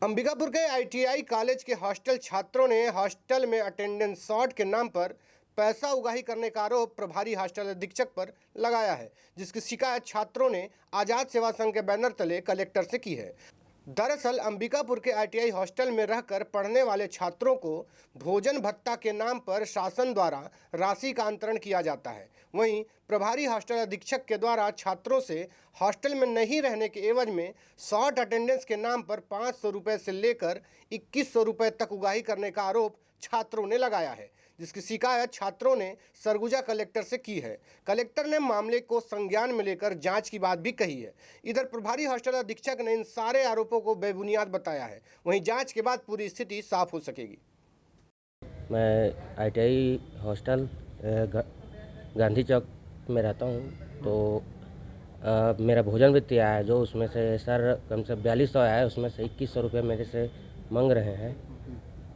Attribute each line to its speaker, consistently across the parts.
Speaker 1: अंबिकापुर के ITI college के hostel छात्रों ने हॉस्टल में अटेंडेंस शॉर्ट के नाम पर पैसा उगाही करने का आरोप प्रभारी हॉस्टल अधीक्षक पर लगाया है, जिसकी शिकायत छात्रों ने आजाद सेवा संघ के बैनर तले कलेक्टर से की है। दरअसल अंबिकापुर के आईटीआई हॉस्टल में रहकर पढ़ने वाले छात्रों को भोजन भत्ता के नाम पर शासन द्वारा राशि का अंतरण किया जाता है। वहीं प्रभारी हॉस्टल अधीक्षक के द्वारा छात्रों से हॉस्टल में नहीं रहने के एवज में शॉर्ट अटेंडेंस के नाम पर 500 रुपये से लेकर 2100 रुपये तक उगाही करने का आरोप छात्रों ने लगाया है, जिसकी शिकायत छात्रों ने सरगुजा कलेक्टर से की है। कलेक्टर ने मामले को संज्ञान में लेकर जांच की बात भी कही है। इधर प्रभारी हॉस्टल अधीक्षक ने इन सारे आरोपों को बेबुनियाद बताया है। वहीं जांच के बाद पूरी स्थिति साफ हो सकेगी।
Speaker 2: मैं आईटीआई हॉस्टल गांधी चौक में रहता हूँ, तो मेरा भोजन वृत्ति आया है, जो उसमें से सर कम से 4200 आया है, उसमें से 2100 रुपये मेरे से मांग रहे हैं।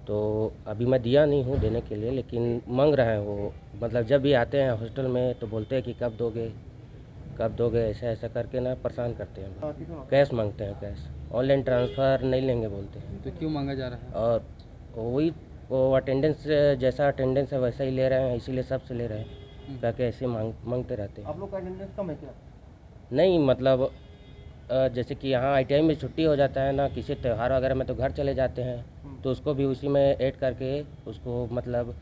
Speaker 2: तो अभी मैं दिया नहीं हूँ देने के लिए, लेकिन मांग रहे हैं वो। मतलब जब भी आते हैं हॉस्टल में तो बोलते हैं कि कब दोगे, ऐसा ऐसा करके ना परेशान करते हैं। कैश मांगते हैं, कैश ऑनलाइन ट्रांसफ़र नहीं लेंगे बोलते हैं।
Speaker 3: तो क्यों मांगा जा रहा है?
Speaker 2: और वही वो अटेंडेंस, जैसा अटेंडेंस है वैसा ही ले रहे हैं, इसीलिए सबसे ले रहे हैं करके ऐसे मांगते रहते हैं।
Speaker 1: आप लोग का अटेंडेंस कम है क्या?
Speaker 2: नहीं, मतलब जैसे कि यहाँ आईटीआई में छुट्टी हो जाता है ना, किसी त्यौहार वगैरह में तो घर चले जाते हैं, तो उसको भी उसी में ऐड करके उसको मतलब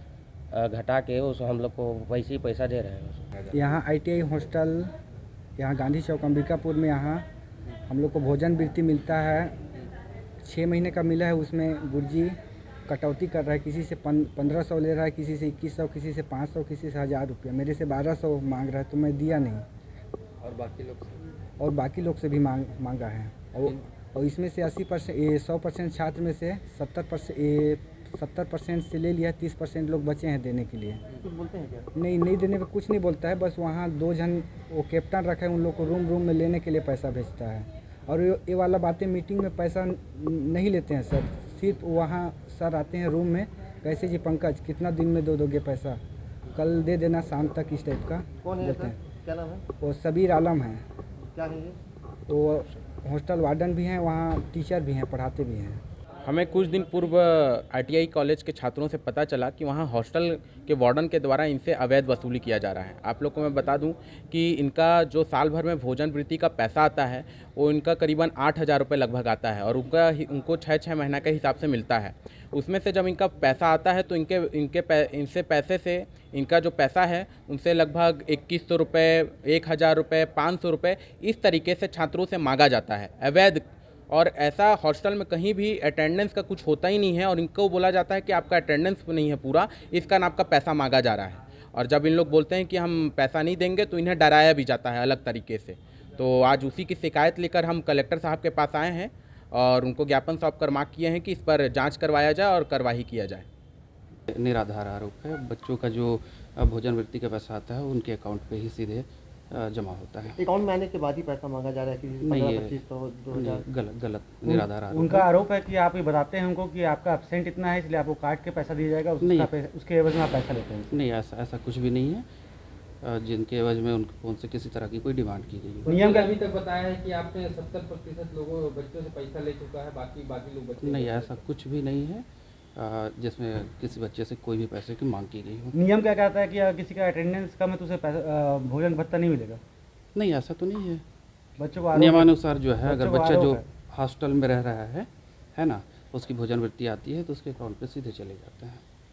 Speaker 2: घटा के उसको हम लोग को वैसे ही पैसा दे रहे हैं।
Speaker 3: यहाँ आईटीआई हॉस्टल यहाँ गांधी चौक अंबिकापुर में यहाँ हम लोग को भोजन वृत्ति मिलता है। 6 महीने का मिला है, उसमें गुरुजी कटौती कर रहा है, किसी से 1500 ले रहा है, किसी से 2100, किसी से 500, किसी से 1000 रुपया। मेरे से 1200 मांग रहा है, तो मैं दिया नहीं। और बाकी लोग से भी मांगा है। और इसमें से 80% 100% छात्र में से 70% से ले लिया, 30% लोग बचे हैं देने के लिए।
Speaker 1: कुछ बोलते हैं क्या?
Speaker 3: नहीं देने पे कुछ नहीं बोलता है, बस वहाँ 2 जन वो कैप्टन रखा है, उन लोग को रूम में लेने के लिए पैसा भेजता है। और ये वाला बातें मीटिंग में पैसा नहीं लेते हैं सर, सिर्फ वहाँ सर आते हैं रूम में, कैसे जी पंकज कितना दिन में दोगे पैसा, कल दे देना शाम तक, इस टाइप का बोलते हैं।
Speaker 1: क्या नाम है?
Speaker 3: वो सबीर आलम है।
Speaker 1: क्या है ये?
Speaker 3: वो हॉस्टल वार्डन भी हैं, वहाँ टीचर भी हैं, पढ़ाते भी हैं।
Speaker 4: हमें कुछ दिन पूर्व आईटीआई कॉलेज के छात्रों से पता चला कि वहाँ हॉस्टल के वार्डन के द्वारा इनसे अवैध वसूली किया जा रहा है। आप लोग को मैं बता दूं कि इनका जो साल भर में भोजन वृत्ति का पैसा आता है वो इनका करीबन 8000 रुपये लगभग आता है, और उनको 6 महीना के हिसाब से मिलता है। उसमें से जब इनका पैसा आता है तो इनसे पैसे से इनका जो पैसा है उनसे लगभग 2100 रुपये, 1000 रुपये, 500 रुपये इस तरीके से छात्रों से मांगा जाता है अवैध। और ऐसा हॉस्टल में कहीं भी अटेंडेंस का कुछ होता ही नहीं है, और इनको बोला जाता है कि आपका अटेंडेंस नहीं है पूरा, इस कारण आपका पैसा मांगा जा रहा है। और जब इन लोग बोलते हैं कि हम पैसा नहीं देंगे तो इन्हें डराया भी जाता है अलग तरीके से। तो आज उसी की शिकायत लेकर हम कलेक्टर साहब के पास आए हैं और उनको ज्ञापन सौंप कर मांग किए हैं कि इस पर जाँच करवाया जाए और कार्रवाई किया जाए।
Speaker 5: निराधार आरोप है। बच्चों का जो भोजन वृत्ति का पैसा आता है उनके अकाउंट पे ही सीधे जमा होता है।
Speaker 1: अकाउंट में आने के बाद ही पैसा मांगा जा रहा है कि
Speaker 5: नहीं,
Speaker 1: 1500-2500 2000?
Speaker 5: गलत निराधार आरोप।
Speaker 6: उनका आरोप है कि आप ये बताते हैं उनको कि आपका एब्सेंट इतना है, इसलिए आपको काट के पैसा दिया जाएगा, उसके एवज में आप पैसा लेते हैं।
Speaker 5: नहीं, ऐसा कुछ भी नहीं है, जिनके एवज में उनसे किसी तरह की कोई डिमांड की गई है।
Speaker 6: नियम का
Speaker 7: अभी तक बताया है कि आपने 70% लोगों बच्चों से पैसा ले चुका है, बाकी लोग बच्चे
Speaker 5: नहीं, ऐसा कुछ भी नहीं है जिसमें किसी बच्चे से कोई भी पैसे की मांग की गई हो।
Speaker 6: नियम क्या कहता है कि अगर किसी का अटेंडेंस कम है तो उसे भोजन भत्ता नहीं मिलेगा?
Speaker 5: नहीं, ऐसा तो नहीं है।
Speaker 6: बच्चों को
Speaker 5: नियमानुसार जो है, अगर बच्चा जो हॉस्टल में रह रहा है ना, उसकी भोजन वृत्ति आती है तो उसके अकाउंट पे सीधे चले जाते हैं।